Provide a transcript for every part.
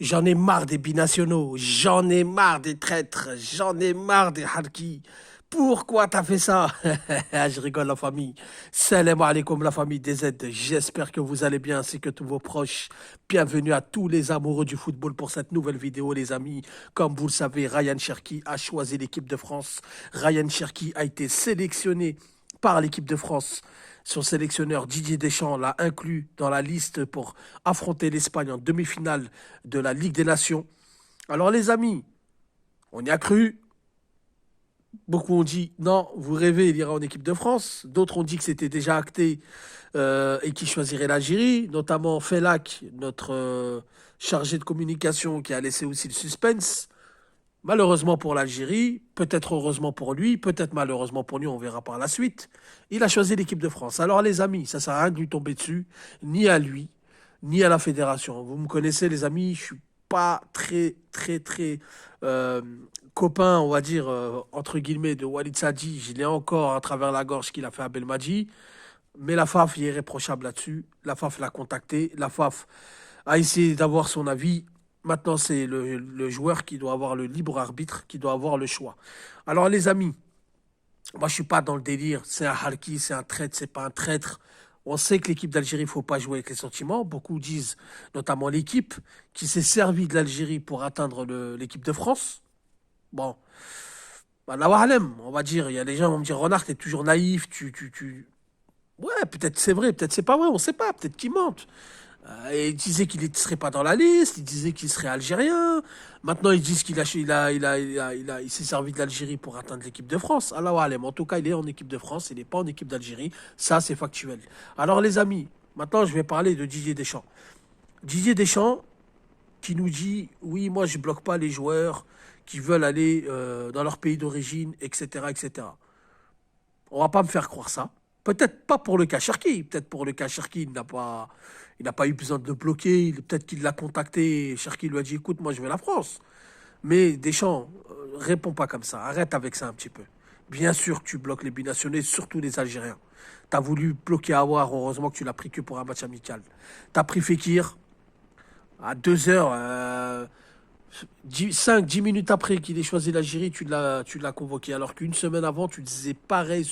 J'en ai marre des binationaux, j'en ai marre des traîtres, j'en ai marre des harkis. Pourquoi t'as fait ça? Je rigole la famille. Salam alaikum la famille des Z. J'espère que vous allez bien ainsi que tous vos proches. Bienvenue à tous les amoureux du football pour cette nouvelle vidéo les amis. Comme vous le savez, Ryan Cherki a choisi l'équipe de France. Ryan Cherki a été sélectionné par l'équipe de France. Son sélectionneur Didier Deschamps l'a inclus dans la liste pour affronter l'Espagne en demi-finale de la Ligue des Nations. Alors les amis, on y a cru. Beaucoup ont dit non, vous rêvez, il ira en équipe de France. D'autres ont dit que c'était déjà acté et qu'il choisirait l'Algérie, notamment Felak, notre chargé de communication qui a laissé aussi le suspense. Malheureusement pour l'Algérie, peut-être heureusement pour lui, peut-être malheureusement pour lui, on verra par la suite. Il a choisi l'équipe de France. Alors les amis, ça ne sert à rien de lui tomber dessus, ni à lui, ni à la fédération. Vous me connaissez les amis, je suis pas très euh, copain, on va dire, entre guillemets, de Walid Sadi. Je l'ai encore à travers la gorge qu'il a fait à Belmadi. Mais la FAF est irréprochable là-dessus. La FAF l'a contacté. La FAF a essayé d'avoir son avis. Maintenant, c'est le joueur qui doit avoir le libre arbitre, qui doit avoir le choix. Alors, les amis, moi, je suis pas dans le délire. C'est un harki, c'est un traître, c'est pas un traître. On sait que l'équipe d'Algérie, il faut pas jouer avec les sentiments. Beaucoup disent, notamment l'équipe, qui s'est servie de l'Algérie pour atteindre l'équipe de France. Bon, bah, Allahu Alem, on va dire. Il y a des gens qui vont me dire, Renard, t'es toujours naïf, Ouais, peut-être c'est vrai, peut-être c'est pas vrai, on sait pas, peut-être qu'il mente. Et il disait qu'il ne serait pas dans la liste, il disait qu'il serait algérien. Maintenant, ils disent il s'est servi de l'Algérie pour atteindre l'équipe de France. Allah alem. En tout cas, il est en équipe de France, il n'est pas en équipe d'Algérie. Ça, c'est factuel. Alors, les amis, maintenant, je vais parler de Didier Deschamps. Didier Deschamps qui nous dit, oui, moi, je bloque pas les joueurs qui veulent aller dans leur pays d'origine, etc., etc. On va pas me faire croire ça. Peut-être pas pour le cas Cherki. Peut-être pour le cas Cherki, il n'a pas eu besoin de le bloquer. Peut-être qu'il l'a contacté. Cherki lui a dit, écoute, moi je vais la France. Mais Deschamps, réponds pas comme ça. Arrête avec ça un petit peu. Bien sûr que tu bloques les binationaux, surtout les Algériens. T'as voulu bloquer Awar, heureusement que tu l'as pris que pour un match amical. T'as pris Fekir à 2 heures, 5-10 minutes après qu'il ait choisi l'Algérie, tu l'as convoqué. Alors qu'une semaine avant, tu disais pareil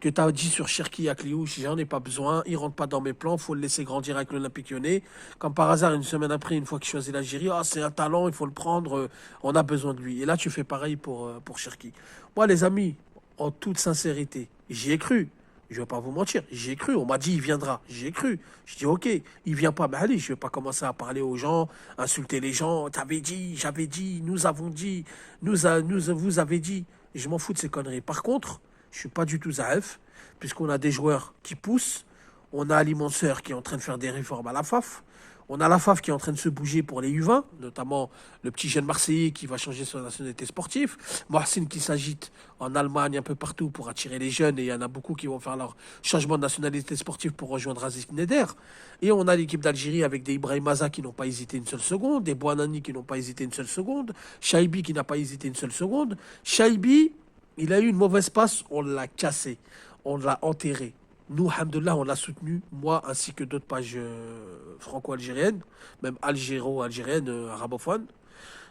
que tu as dit sur Cherki Akliouche, j'en ai pas besoin, il rentre pas dans mes plans, faut le laisser grandir avec l'Olympique Lyonnais. Comme par hasard, une semaine après, une fois qu'il choisit l'Algérie, ah, c'est un talent, il faut le prendre, on a besoin de lui. Et là, tu fais pareil pour Cherki. Moi, les amis, en toute sincérité, j'y ai cru. Je vais pas vous mentir, j'y ai cru. On m'a dit il viendra. J'y ai cru. Je dis ok, il vient pas. Mais allez, je vais pas commencer à parler aux gens, insulter les gens. T'avais dit, j'avais dit, nous avons dit, vous avez dit. Je m'en fous de ces conneries. Par contre, je suis pas du tout Zaef, puisqu'on a des joueurs qui poussent. On a Ali Mansour qui est en train de faire des réformes à la FAF. On a la FAF qui est en train de se bouger pour les U20, notamment le petit jeune Marseillais qui va changer son nationalité sportive. Mohsin qui s'agite en Allemagne, un peu partout pour attirer les jeunes. Et il y en a beaucoup qui vont faire leur changement de nationalité sportive pour rejoindre Aziz Neder. Et on a l'équipe d'Algérie avec des Ibrahim Maza qui n'ont pas hésité une seule seconde, des Bouanani qui n'ont pas hésité une seule seconde, Shaibi qui n'a pas hésité une seule seconde. Shaibi, il a eu une mauvaise passe, on l'a cassé, on l'a enterré. Nous, alhamdoulilah, on l'a soutenu, moi ainsi que d'autres pages franco-algériennes, même algéro-algériennes, arabophones.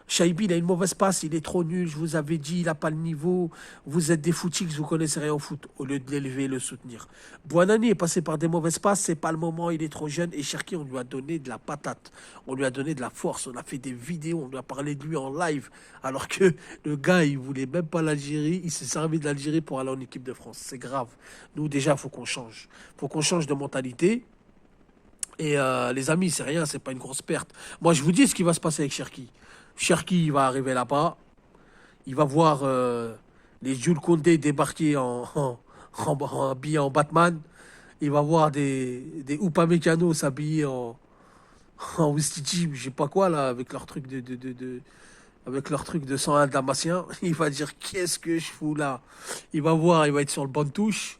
Shaibi, il a une mauvaise passe, il est trop nul, je vous avais dit, il n'a pas le niveau, vous êtes des footix, vous connaissez rien au foot, au lieu de l'élever et le soutenir. Bouanani est passé par des mauvaises passes, c'est pas le moment, il est trop jeune, et Cherki, on lui a donné de la patate, on lui a donné de la force, on a fait des vidéos, on lui a parlé de lui en live, alors que le gars, il voulait même pas l'Algérie, il s'est servi de l'Algérie pour aller en équipe de France, c'est grave. Nous, déjà, faut qu'on change de mentalité, et les amis, c'est rien, c'est pas une grosse perte. Moi, je vous dis ce qui va se passer avec Cherki. Cherki, il va arriver là-bas. Il va voir les Jules Condé débarquer habillés en Batman. Il va voir des Upamecano s'habiller en Wistiti, je sais pas quoi, là, avec leur truc avec leur truc de 101 Damasien. Il va dire, qu'est-ce que je fous là? Il va voir, il va être sur le banc de touche.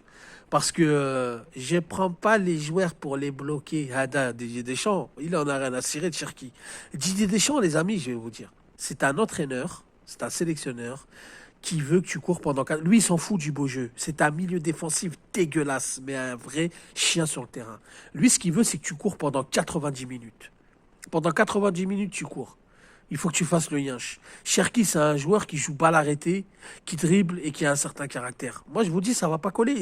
Parce que je prends pas les joueurs pour les bloquer. Hada, Didier Deschamps, il en a rien à cirer de Cherki. Didier Deschamps, les amis, je vais vous dire, c'est un entraîneur, c'est un sélectionneur qui veut que tu cours pendant 4... Lui, il s'en fout du beau jeu. C'est un milieu défensif dégueulasse, mais un vrai chien sur le terrain. Lui, ce qu'il veut, c'est que tu cours pendant 90 minutes. Pendant 90 minutes, tu cours. Il faut que tu fasses le yinche. Cherki, c'est un joueur qui joue balle arrêtée, qui dribble et qui a un certain caractère. Moi, je vous dis, ça va pas coller.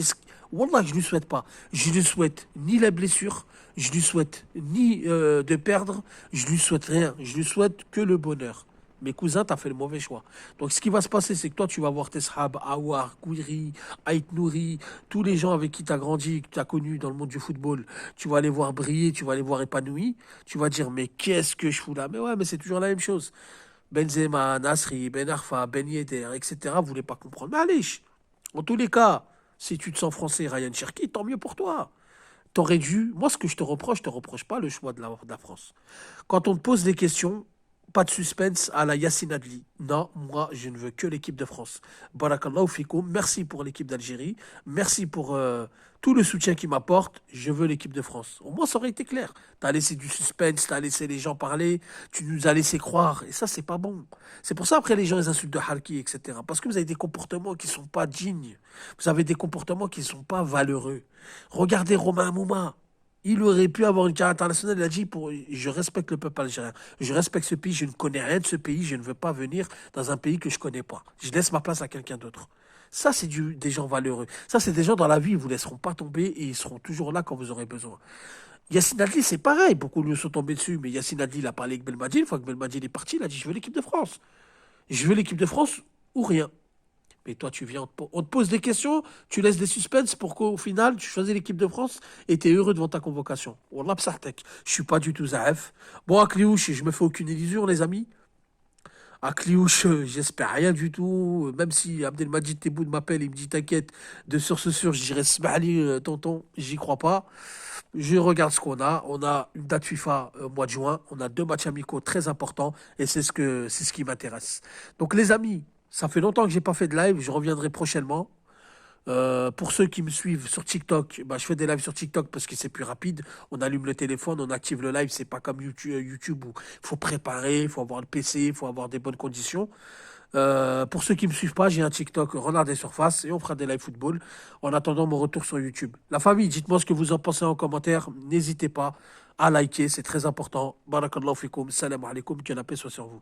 Wallah, je lui souhaite pas. Je lui souhaite ni la blessure, je lui souhaite ni de perdre, je lui souhaite rien. Je lui souhaite que le bonheur. Mes cousins, t'as fait le mauvais choix. Donc, ce qui va se passer, c'est que toi, tu vas voir tes sahab, Awar, Gouiri, Aït Nouri, tous les gens avec qui tu as grandi, que tu as connu dans le monde du football. Tu vas les voir briller, tu vas les voir épanouis. Tu vas dire, mais qu'est-ce que je fous là? Mais ouais, mais c'est toujours la même chose. Benzema, Nasri, Ben Arfa, Ben Yedder, etc. Vous voulez pas comprendre. Mais allez, en tous les cas, si tu te sens français, Ryan Cherki, tant mieux pour toi. T'aurais dû. Moi, ce que je te reproche pas le choix de la France. Quand on te pose des questions, pas de suspense à la Yassine Adli. Non, moi, je ne veux que l'équipe de France. Barakallahu fikoum. Merci pour l'équipe d'Algérie. Merci pour tout le soutien qu'ils m'apportent. Je veux l'équipe de France. Au moins, ça aurait été clair. T'as laissé du suspense, t'as laissé les gens parler, tu nous as laissé croire. Et ça, c'est pas bon. C'est pour ça, après, les gens, ils insultent de Harki, etc. Parce que vous avez des comportements qui sont pas dignes. Vous avez des comportements qui sont pas valeureux. Regardez Romain Mouma. Il aurait pu avoir une carrière internationale. Il a dit je respecte le peuple algérien. Je respecte ce pays. Je ne connais rien de ce pays. Je ne veux pas venir dans un pays que je connais pas. Je laisse ma place à quelqu'un d'autre. Ça, c'est des gens valeureux. Ça, c'est des gens dans la vie. Ils vous laisseront pas tomber et ils seront toujours là quand vous aurez besoin. Yassine Adli, c'est pareil. Beaucoup lui sont tombés dessus. Mais Yassine Adli, il a parlé avec Belmadi. Une fois que Belmadi est parti, il a dit je veux l'équipe de France. Je veux l'équipe de France ou rien. Mais toi, tu viens, on te pose des questions, tu laisses des suspens pour qu'au final, tu choisis l'équipe de France et tu es heureux devant ta convocation. Wallah bsartek. Je suis pas du tout Zaef. Bon, à Cliouche, je me fais aucune illusion, les amis. À Cliouche, j'espère rien du tout. Même si Abdelmajid Tebboune m'appelle, il me dit t'inquiète, de sur ce sur, je dirais Smali, tonton, j'y crois pas. Je regarde ce qu'on a. On a une date FIFA au mois de juin. On a 2 matchs amicaux très importants et c'est ce qui m'intéresse. Donc, les amis, ça fait longtemps que j'ai pas fait de live. Je reviendrai prochainement. Pour ceux qui me suivent sur TikTok, bah, je fais des lives sur TikTok parce que c'est plus rapide. On allume le téléphone, on active le live. C'est pas comme YouTube où il faut préparer, il faut avoir le PC, il faut avoir des bonnes conditions. Pour ceux qui me suivent pas, j'ai un TikTok Renard des Surfaces et on fera des live football en attendant mon retour sur YouTube. La famille, dites-moi ce que vous en pensez en commentaire. N'hésitez pas à liker, c'est très important. Barakallahu fikoum, salam alaikum, que la paix soit sur vous.